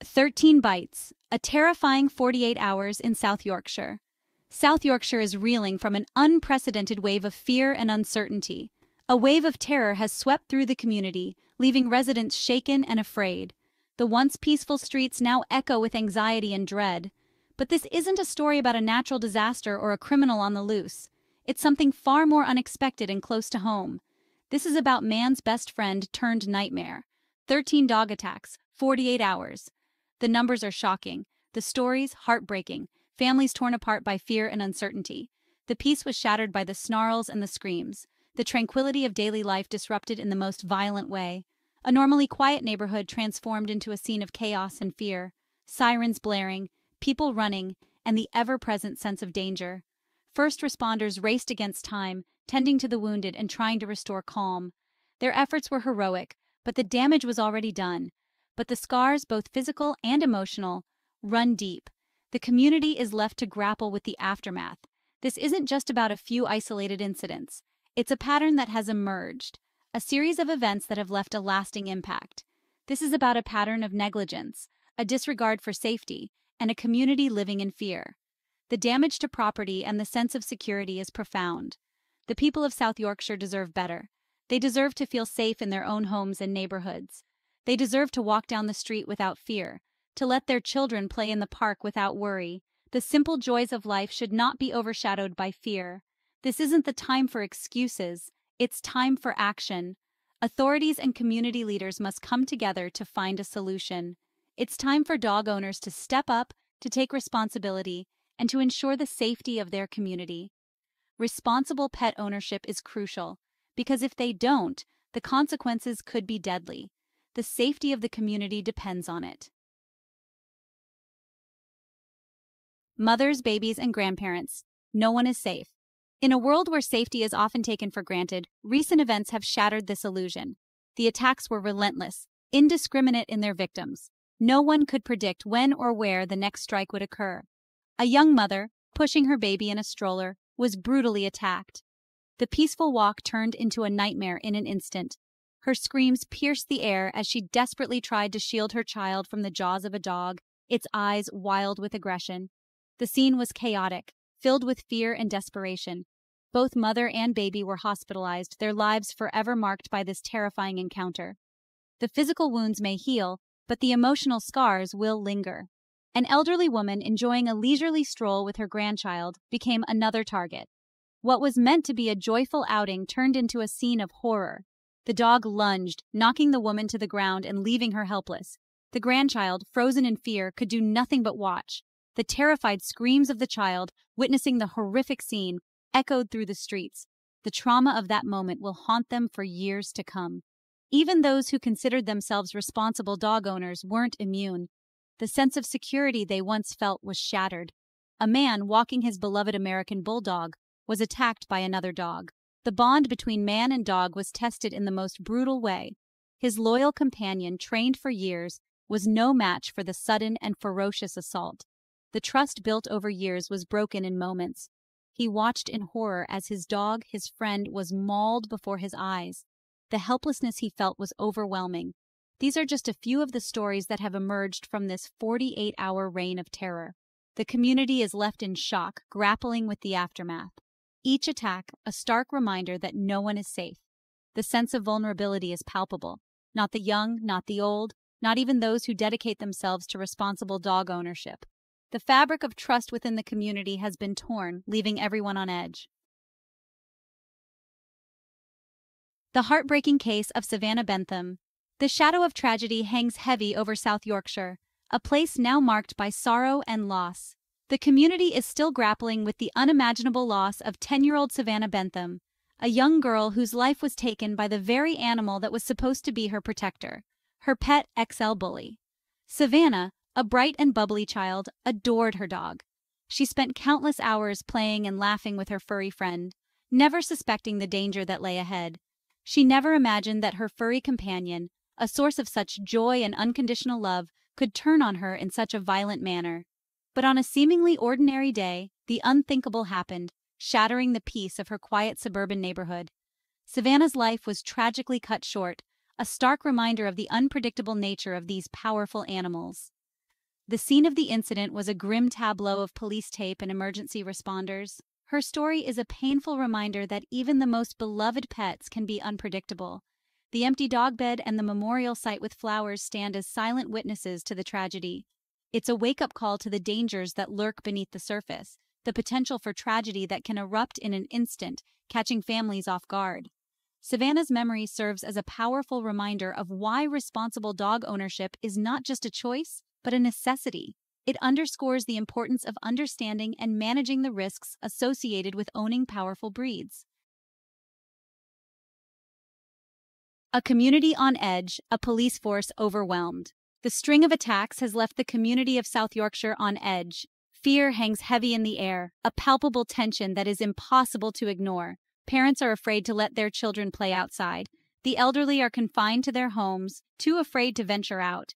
13 bites, a terrifying 48 hours in South Yorkshire. South Yorkshire is reeling from an unprecedented wave of fear and uncertainty. A wave of terror has swept through the community, leaving residents shaken and afraid. The once peaceful streets now echo with anxiety and dread. But this isn't a story about a natural disaster or a criminal on the loose. It's something far more unexpected and close to home. This is about man's best friend turned nightmare. 13 dog attacks, 48 hours. The numbers are shocking, the stories heartbreaking, families torn apart by fear and uncertainty. The peace was shattered by the snarls and the screams, the tranquility of daily life disrupted in the most violent way. A normally quiet neighborhood transformed into a scene of chaos and fear, sirens blaring, people running, and the ever-present sense of danger. First responders raced against time, tending to the wounded and trying to restore calm. Their efforts were heroic, but the damage was already done. But the scars, both physical and emotional, run deep. The community is left to grapple with the aftermath. This isn't just about a few isolated incidents. It's a pattern that has emerged, a series of events that have left a lasting impact. This is about a pattern of negligence, a disregard for safety, and a community living in fear. The damage to property and the sense of security is profound. The people of South Yorkshire deserve better. They deserve to feel safe in their own homes and neighborhoods. They deserve to walk down the street without fear, to let their children play in the park without worry. The simple joys of life should not be overshadowed by fear. This isn't the time for excuses, it's time for action. Authorities and community leaders must come together to find a solution. It's time for dog owners to step up, to take responsibility, and to ensure the safety of their community. Responsible pet ownership is crucial, because if they don't, the consequences could be deadly. The safety of the community depends on it. Mothers, babies, and grandparents. No one is safe. In a world where safety is often taken for granted, recent events have shattered this illusion. The attacks were relentless, indiscriminate in their victims. No one could predict when or where the next strike would occur. A young mother, pushing her baby in a stroller, was brutally attacked. The peaceful walk turned into a nightmare in an instant. Her screams pierced the air as she desperately tried to shield her child from the jaws of a dog, its eyes wild with aggression. The scene was chaotic, filled with fear and desperation. Both mother and baby were hospitalized, their lives forever marked by this terrifying encounter. The physical wounds may heal, but the emotional scars will linger. An elderly woman enjoying a leisurely stroll with her grandchild became another target. What was meant to be a joyful outing turned into a scene of horror. The dog lunged, knocking the woman to the ground and leaving her helpless. The grandchild, frozen in fear, could do nothing but watch. The terrified screams of the child, witnessing the horrific scene, echoed through the streets. The trauma of that moment will haunt them for years to come. Even those who considered themselves responsible dog owners weren't immune. The sense of security they once felt was shattered. A man walking his beloved American bulldog was attacked by another dog. The bond between man and dog was tested in the most brutal way. His loyal companion, trained for years, was no match for the sudden and ferocious assault. The trust built over years was broken in moments. He watched in horror as his dog, his friend, was mauled before his eyes. The helplessness he felt was overwhelming. These are just a few of the stories that have emerged from this 48-hour reign of terror. The community is left in shock, grappling with the aftermath. Each attack, a stark reminder that no one is safe. The sense of vulnerability is palpable. Not the young, not the old, not even those who dedicate themselves to responsible dog ownership. The fabric of trust within the community has been torn, leaving everyone on edge. The heartbreaking case of Savannah Bentham. The shadow of tragedy hangs heavy over South Yorkshire, a place now marked by sorrow and loss. The community is still grappling with the unimaginable loss of 10-year-old Savannah Bentham, a young girl whose life was taken by the very animal that was supposed to be her protector, her pet XL bully. Savannah, a bright and bubbly child, adored her dog. She spent countless hours playing and laughing with her furry friend, never suspecting the danger that lay ahead. She never imagined that her furry companion, a source of such joy and unconditional love, could turn on her in such a violent manner. But on a seemingly ordinary day, the unthinkable happened, shattering the peace of her quiet suburban neighborhood. Savannah's life was tragically cut short, a stark reminder of the unpredictable nature of these powerful animals. The scene of the incident was a grim tableau of police tape and emergency responders. Her story is a painful reminder that even the most beloved pets can be unpredictable. The empty dog bed and the memorial site with flowers stand as silent witnesses to the tragedy. It's a wake-up call to the dangers that lurk beneath the surface, the potential for tragedy that can erupt in an instant, catching families off guard. Savannah's memory serves as a powerful reminder of why responsible dog ownership is not just a choice, but a necessity. It underscores the importance of understanding and managing the risks associated with owning powerful breeds. A community on edge, a police force overwhelmed. The string of attacks has left the community of South Yorkshire on edge. Fear hangs heavy in the air, a palpable tension that is impossible to ignore. Parents are afraid to let their children play outside. The elderly are confined to their homes, too afraid to venture out.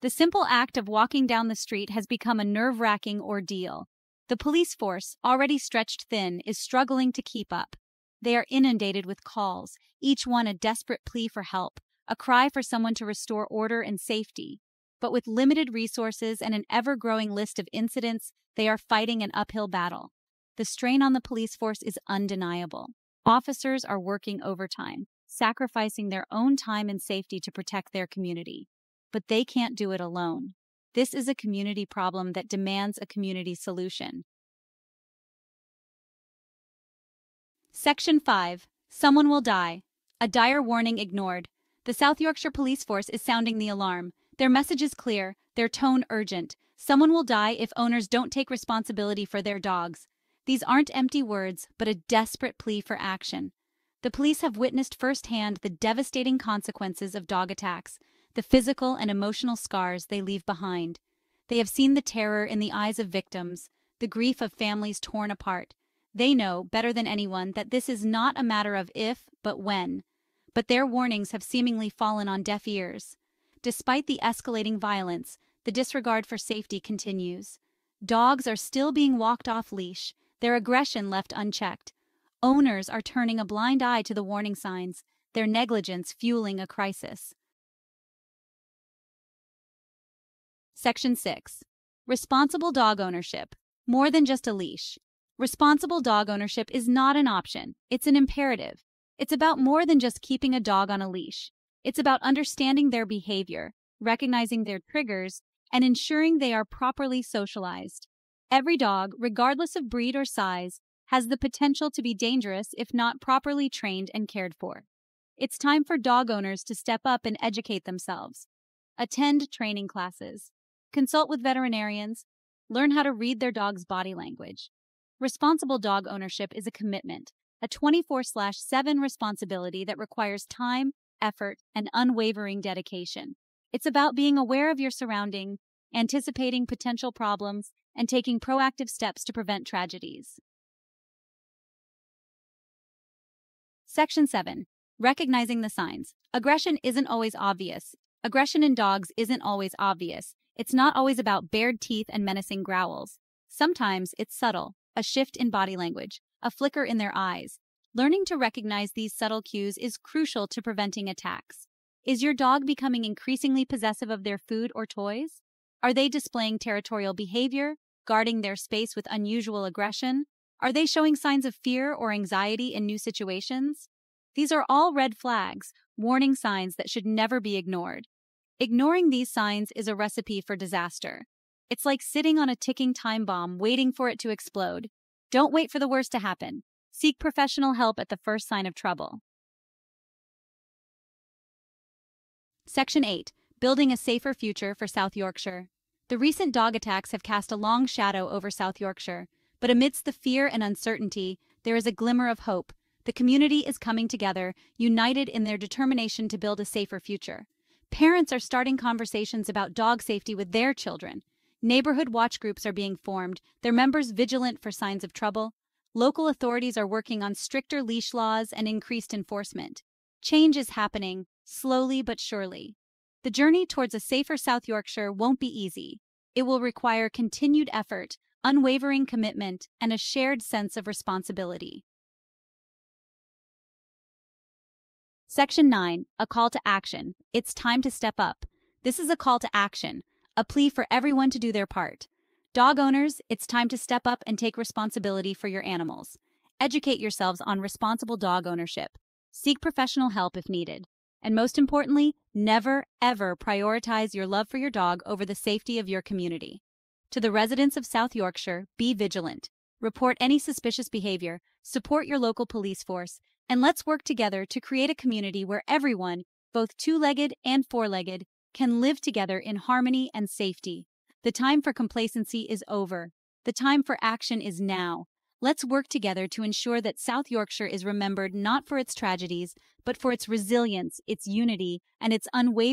The simple act of walking down the street has become a nerve-wracking ordeal. The police force, already stretched thin, is struggling to keep up. They are inundated with calls, each one a desperate plea for help, a cry for someone to restore order and safety. But with limited resources and an ever-growing list of incidents, they are fighting an uphill battle. The strain on the police force is undeniable. Officers are working overtime, sacrificing their own time and safety to protect their community. But they can't do it alone. This is a community problem that demands a community solution. Section 5. Someone will die. A dire warning ignored. The South Yorkshire Police Force is sounding the alarm. Their message is clear, their tone urgent. Someone will die if owners don't take responsibility for their dogs. These aren't empty words, but a desperate plea for action. The police have witnessed firsthand the devastating consequences of dog attacks, the physical and emotional scars they leave behind. They have seen the terror in the eyes of victims, the grief of families torn apart. They know, better than anyone, that this is not a matter of if, but when. But their warnings have seemingly fallen on deaf ears. Despite the escalating violence, the disregard for safety continues. Dogs are still being walked off leash, their aggression left unchecked. Owners are turning a blind eye to the warning signs, their negligence fueling a crisis. Section 6. Responsible dog ownership. More than just a leash. Responsible dog ownership is not an option, it's an imperative. It's about more than just keeping a dog on a leash. It's about understanding their behavior, recognizing their triggers, and ensuring they are properly socialized. Every dog, regardless of breed or size, has the potential to be dangerous if not properly trained and cared for. It's time for dog owners to step up and educate themselves. Attend training classes. Consult with veterinarians. Learn how to read their dog's body language. Responsible dog ownership is a commitment, a 24/7 responsibility that requires time, effort, and unwavering dedication. It's about being aware of your surroundings, anticipating potential problems, and taking proactive steps to prevent tragedies. Section 7. Recognizing the signs. Aggression isn't always obvious. Aggression in dogs isn't always obvious. It's not always about bared teeth and menacing growls. Sometimes it's subtle, a shift in body language, a flicker in their eyes. Learning to recognize these subtle cues is crucial to preventing attacks. Is your dog becoming increasingly possessive of their food or toys? Are they displaying territorial behavior, guarding their space with unusual aggression? Are they showing signs of fear or anxiety in new situations? These are all red flags, warning signs that should never be ignored. Ignoring these signs is a recipe for disaster. It's like sitting on a ticking time bomb waiting for it to explode. Don't wait for the worst to happen. Seek professional help at the first sign of trouble. Section 8. Building a safer future for South Yorkshire. The recent dog attacks have cast a long shadow over South Yorkshire, but amidst the fear and uncertainty, there is a glimmer of hope. The community is coming together, united in their determination to build a safer future. Parents are starting conversations about dog safety with their children. Neighborhood watch groups are being formed, their members vigilant for signs of trouble. Local authorities are working on stricter leash laws and increased enforcement. Change is happening, slowly but surely. The journey towards a safer South Yorkshire won't be easy. It will require continued effort, unwavering commitment, and a shared sense of responsibility. Section 9. A call to action. It's time to step up. This is a call to action, a plea for everyone to do their part. Dog owners, it's time to step up and take responsibility for your animals. Educate yourselves on responsible dog ownership. Seek professional help if needed. And most importantly, never, ever prioritize your love for your dog over the safety of your community. To the residents of South Yorkshire, be vigilant. Report any suspicious behavior, support your local police force, and let's work together to create a community where everyone, both two-legged and four-legged, can live together in harmony and safety. The time for complacency is over. The time for action is now. Let's work together to ensure that South Yorkshire is remembered not for its tragedies, but for its resilience, its unity, and its unwavering